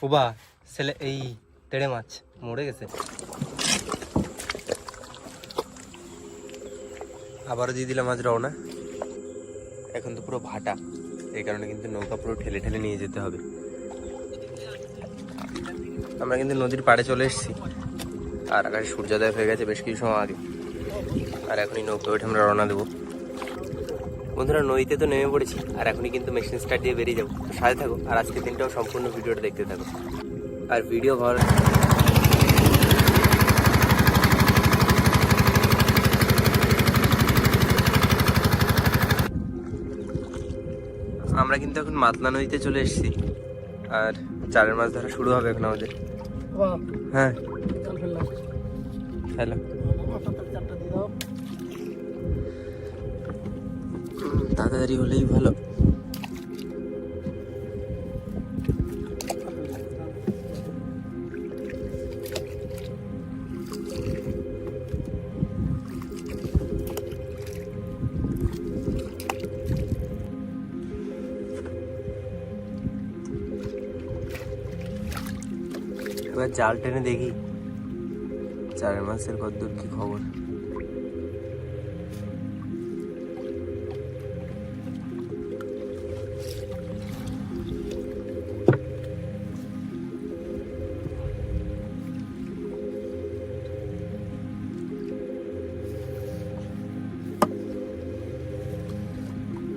ফুবা ছেলে এই তেড়ে মাছ মরে গেছে। আবারও দিয়ে দিলাম মাছ রওনা। এখন তো পুরো ভাটা, এই কারণে কিন্তু নৌকা পুরো ঠেলে ঠেলে নিয়ে যেতে হবে। আমরা কিন্তু নদীর পাড়ে চলে এসেছি, আর আকাশে সূর্যোদয় হয়ে গেছে বেশ কিছু সময় আগে। আর এখনই নৌকা উঠে আমরা রওনা দেবো। বন্ধুরা নদীতে তো নেমে পড়েছি, আর এখনই কিন্তু মেশিন স্টার্ট দিয়ে বেরিয়ে যাবো। তো সাথে থাকো, আর আজকের দিনটাও সম্পূর্ণ ভিডিওটা দেখতে থাকো। আর ভিডিও ভালো আমরা কিন্তু এখন মাতলা নদীতে চলে এসেছি, আর চারের মাছ ধরা শুরু হবে এখন আমাদের। হ্যাঁ হ্যালো, তাড়াতাড়ি হলেই ভালো। এবার জাল টেনে দেখি চারের মাছের কতদূর কি খবর।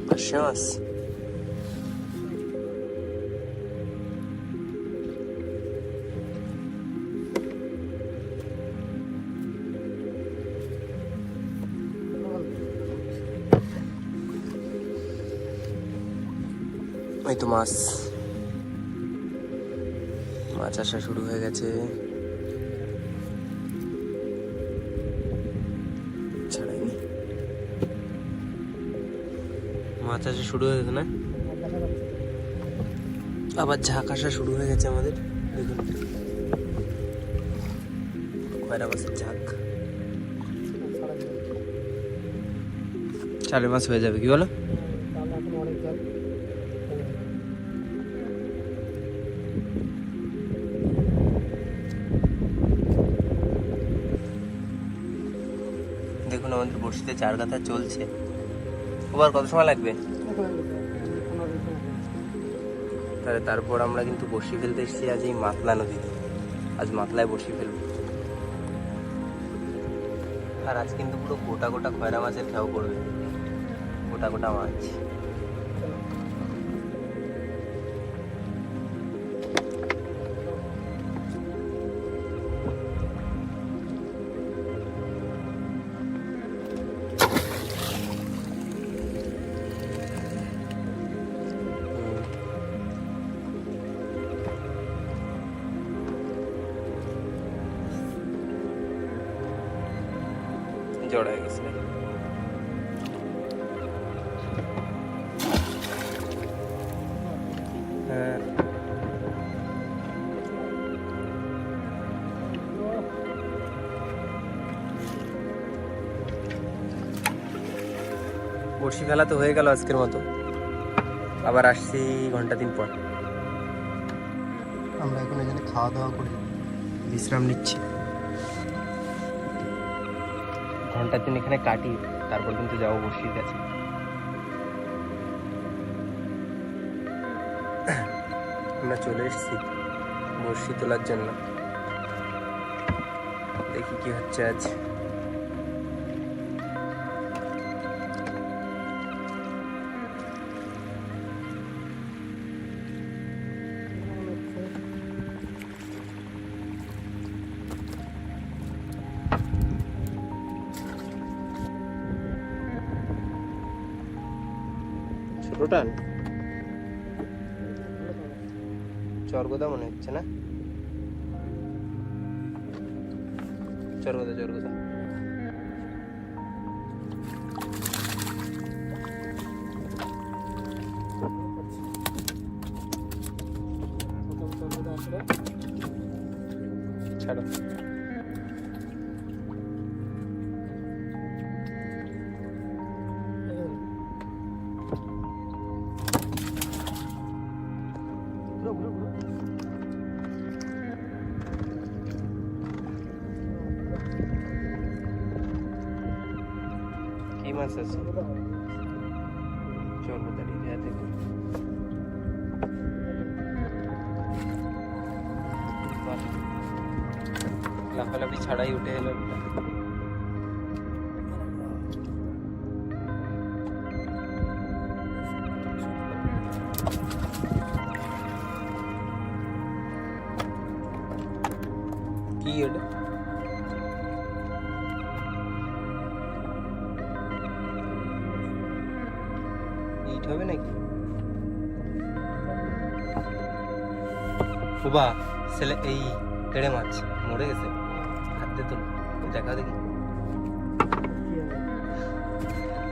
পার্শে মাছ এই তো মাছ আসা শুরু হয়ে গেছে। ছাড়াইনি, মাছ আসা শুরু হয়ে গেছে না, আবার ঝাঁক আসা শুরু হয়ে গেছে আমাদের। দেখুন কয়টা মাছের ঝাঁক, চারের মাছ হয়ে যাবে কি বলো? দেখুন আমাদের বড়শিতে চার কাঁথা চলছে। ওবার কত সময় লাগবে? তাহলে তারপর আমরা কিন্তু বড়শি ফেলতে এসেছি আজ এই মাতলা নদীতে। আজ মাতলায় বড়শি ফেলবো। আর আজ কিন্তু পুরো গোটা গোটা খয়রা মাছের খেয়াও পড়বে, গোটা গোটা মাছ। জড়ায় গেছে। হ্যাঁ বড়শি ফেলা তো হয়ে গেল আজকের মতো, আবার আসছি ঘন্টা 3 পর। আমরা এখন এখানে খাওয়া দাওয়া করি, বিশ্রাম নিচ্ছি। ঘন্টা 3 এখানে কাটি, তারপর কিন্তু যাবো বড়শির কাছে। আমরা চলে এসেছি বড়শি তোলার জন্য, দেখি কি হচ্ছে আজ। ছোটটান চরগোদা মনে হচ্ছে না, চরগোদা চরগোদা। ছাড়ো মাছ আছে। চলো তাহলে খেতে লাফালাফি ছাড়াই উঠে এলো একটা। কি ওটা? ইট হবে নাকি? বাবা ছেলে এই তেড়ে মাছ মরে গেছে, হাতে তো দেখা দেখি।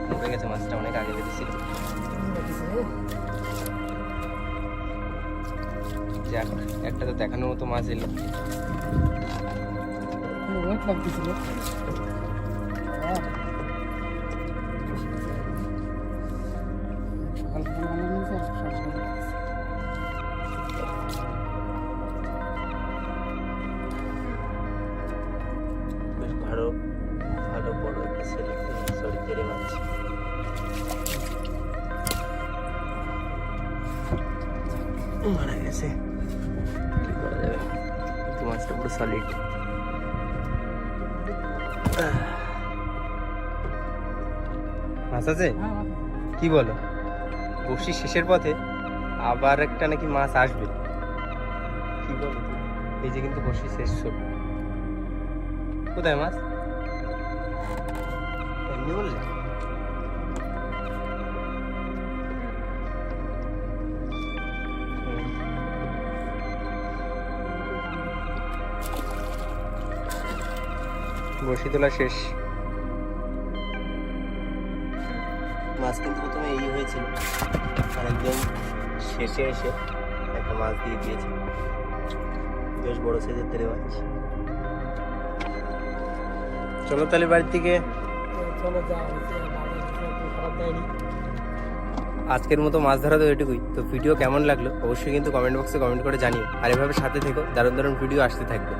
মরে গেছে মাছটা, অনেক আগে বেঁধেছিল। যাক, একটা তো দেখানোর মতো মাছ এলো। বেশ ভালো ভালো বড় একটা ছেলে, সরি তেড়ে মাছ। মারা গেছে, কি করা যাবে, কিন্তু মাছটা পুরো সলিড। মাছ আছে? কি বলো? বসি শেষের পথে আবার একটা নাকি মাছ আসবে, কি বলো? এই যে কিন্তু বসি শেষ, কোথায় মাছ? এমনি বললে? বসি তোলা শেষ। মাছ কিন্তু প্রথমে এই হয়েছিল, আর একদম শেষে এসে একটা মাছ দিয়ে দিয়েছে, বেশ বড় সাইজের তেড়ে মাছ। চলো তাহলে বাড়ির থেকে। আজকের মতো মাছ ধরা তো এটুকুই। তো ভিডিও কেমন লাগলো অবশ্যই কিন্তু কমেন্ট বক্সে কমেন্ট করে জানিও, আর এভাবে সাথে থেকো, দারুণ দারুণ ভিডিও আসতে থাকবে।